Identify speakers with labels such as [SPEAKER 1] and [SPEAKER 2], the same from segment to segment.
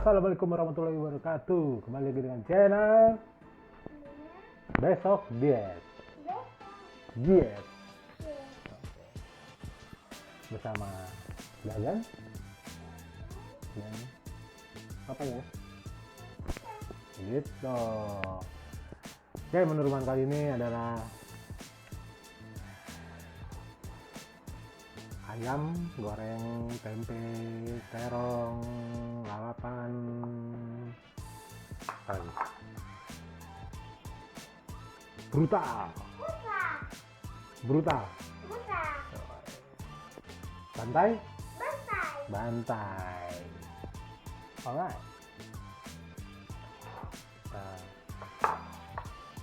[SPEAKER 1] Assalamualaikum warahmatullahi wabarakatuh. Kembali lagi dengan channel Besok Diet. Diet. Bersama Gagan dan apa ya? Gitu. Oke, menu rumahan kali ini adalah ayam goreng, tempe, terong, lalapan, apa lagi? Brutal. Bantai. Alright.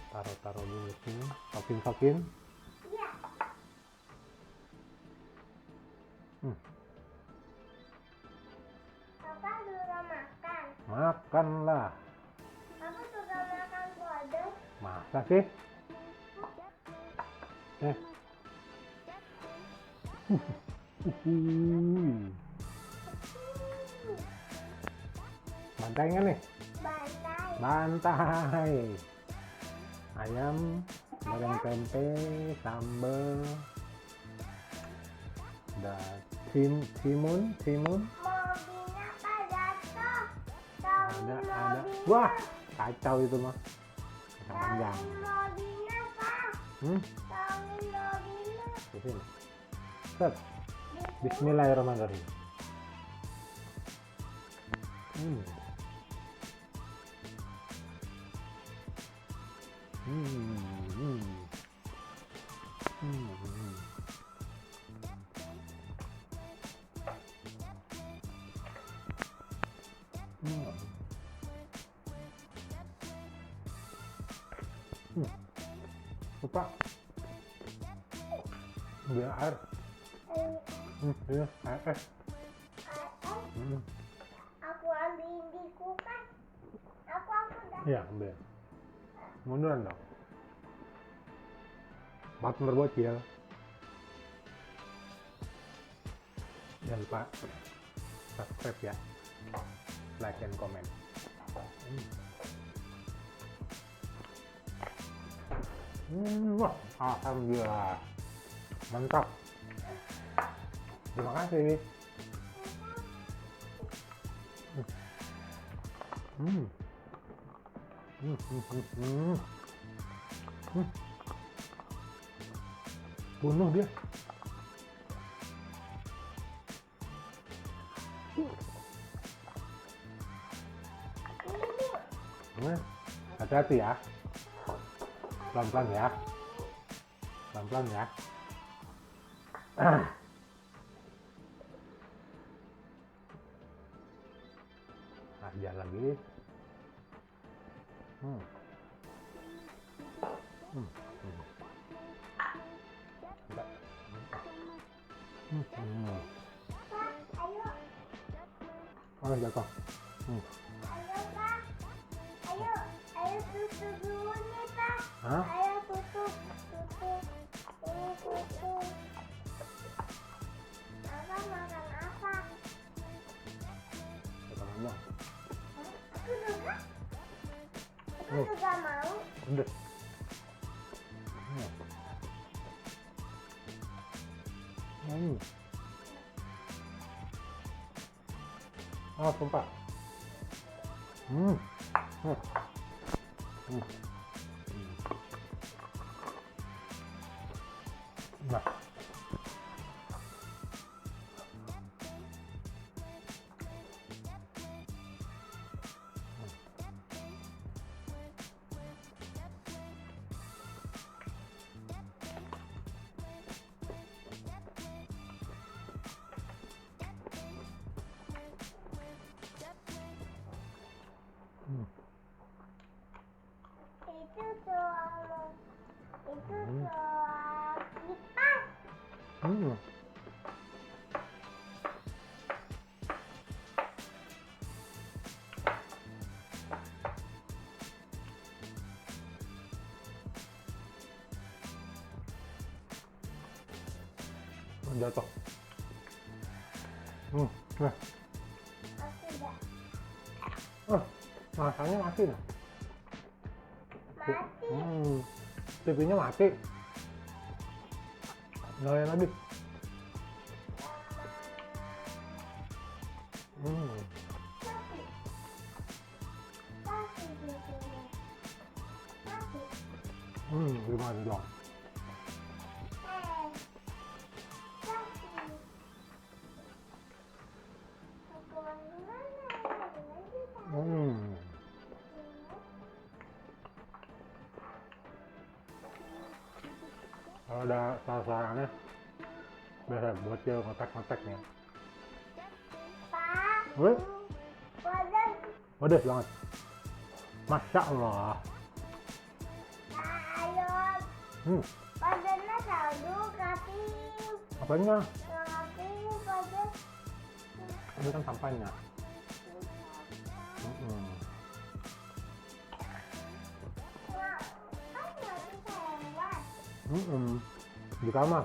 [SPEAKER 1] Kita taruh dulu sini, sokin.
[SPEAKER 2] Papa juga makan.
[SPEAKER 1] Makanlah.
[SPEAKER 2] Papa juga makan kodok.
[SPEAKER 1] Masa sih? Bantai nggak nih? Bantai. Ayam goreng tempe, sambal, dan timun.
[SPEAKER 2] Mobilnya Pak jatuh.
[SPEAKER 1] Ada. Wah, kacau itu mah. Kacang panjang.
[SPEAKER 2] Mobilnya Pak. Tolongin mobilnya.
[SPEAKER 1] Di sini. Set. Bismillahirrahmanirrahim. Lupa. Biar air. Iya, air.
[SPEAKER 2] Aku ambilin di kulkas. Aku dah.
[SPEAKER 1] Iya, ambil. Munduran dong. Partner bocil. Jangan lupa subscribe ya, like and comment. Wah, alhamdulillah, mantap. Terima kasih. Bunuh dia. Hati-hati ya. Pelan-pelan ya. Aja lagi.
[SPEAKER 2] Pak, ayo.
[SPEAKER 1] Oh, jatuh.
[SPEAKER 2] Ayo Pak. Ayo tutup dulu nih Pak.
[SPEAKER 1] Hah?
[SPEAKER 2] Ayo tutup. Ini tutup. Apa makan apa?
[SPEAKER 1] Jangan.
[SPEAKER 2] Aku juga mau.
[SPEAKER 1] Udah. Sumpah. Nah.
[SPEAKER 2] Itu soal kipas.
[SPEAKER 1] Jatuh. Nah.
[SPEAKER 2] Aku udah.
[SPEAKER 1] Masanya mati nih.
[SPEAKER 2] Mati.
[SPEAKER 1] TV-nya mati. Nyalain lagi.
[SPEAKER 2] Mati TV-nya. Mati.
[SPEAKER 1] Gimana dong? Kalau ada salah-salahnya, biasa buat dia ngetek-ngeteknya.
[SPEAKER 2] Pak.
[SPEAKER 1] Wih,
[SPEAKER 2] Wadah.
[SPEAKER 1] pedes banget. Masya Allah.
[SPEAKER 2] Ayo. Wadahnya salju kasih.
[SPEAKER 1] Apanya?
[SPEAKER 2] Kasih wadah.
[SPEAKER 1] Ini kan sampahnya. Di kamar.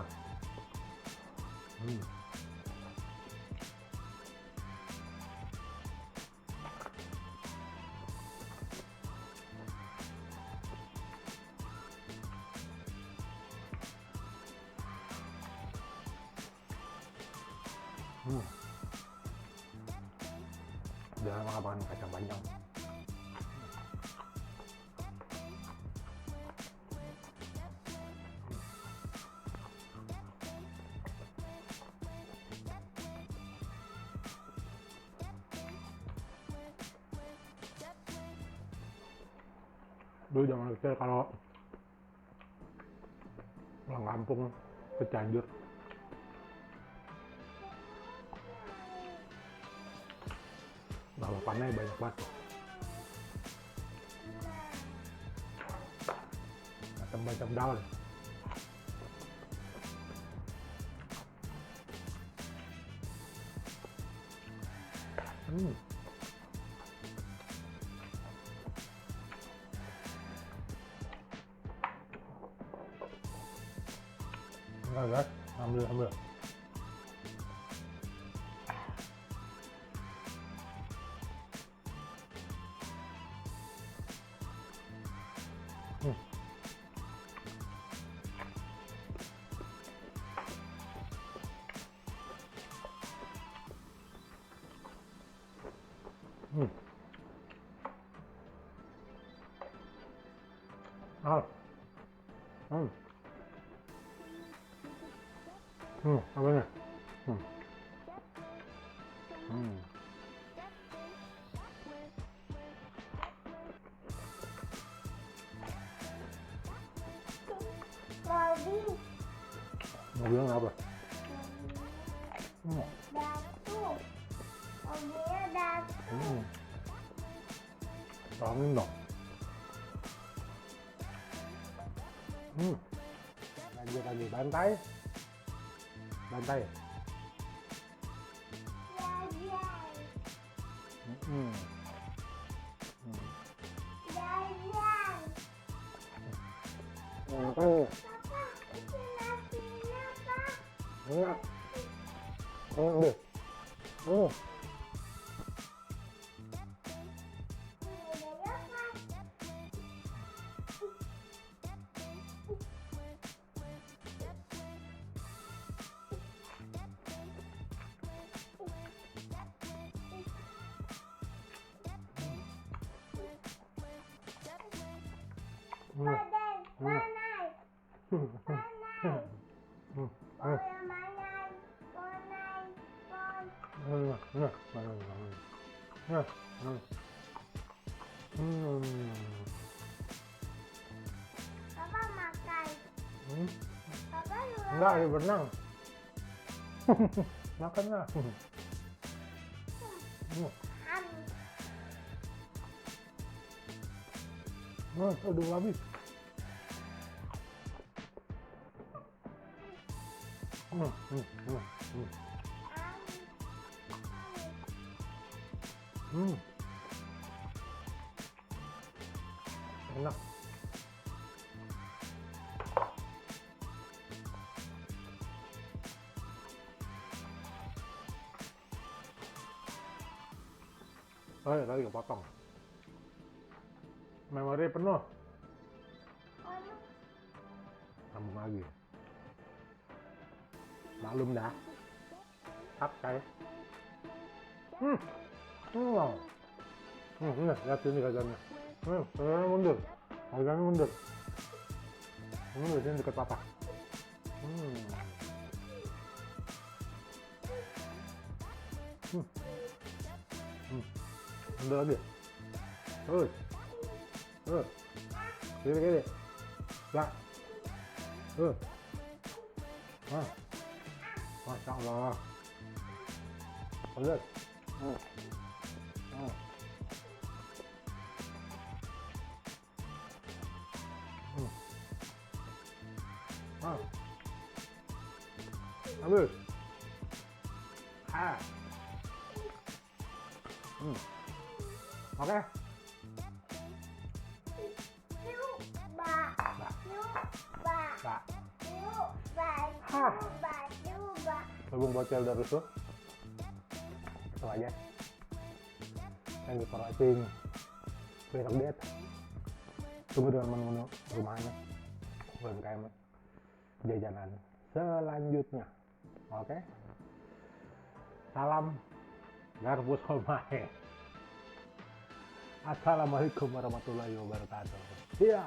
[SPEAKER 1] Jangan makan kacang panjang. Dulu zaman kecil kalau pulang kampung ke Cianjur, balapannya banyak banget. Macam-macam daun. Enggak guys, ambil. Apa nih? Mau bilang apa?
[SPEAKER 2] Datu. Mobilnya datu.
[SPEAKER 1] Tolongin dong. Lanjut lagi, bantai.
[SPEAKER 2] Jajan. Jajan.
[SPEAKER 1] Papa,
[SPEAKER 2] itu nasinya, Pak.
[SPEAKER 1] enak. Deh.
[SPEAKER 2] Ini udah ya, Pak. Badan, manai. Manai. Bola manai. Manai. Pon. Papa makan. Papa luar.
[SPEAKER 1] Enggak, dia berenang. Makan lah. Udah habis. Enak. Oh ya, tadi kepotong. Memori penuh. Sambung lagi. Maklum dah. Cut saya. Ini lihat ini gajahnya. Gajahnya mundur. Gajahnya mundur. Mundur sini dekat papa. Mundur lagi. Terus. Kiri. Ya. Masya Allah. Lihat. Ambil. Oke. Berhubung bocil dari itu aja. Thank you for watching. Besok diet. Tunggu dengan menu-menu rumahnya. UMKM jajanan selanjutnya. Oke. Salam Garbus Holmae. Assalamualaikum warahmatullahi wabarakatuh. Iya.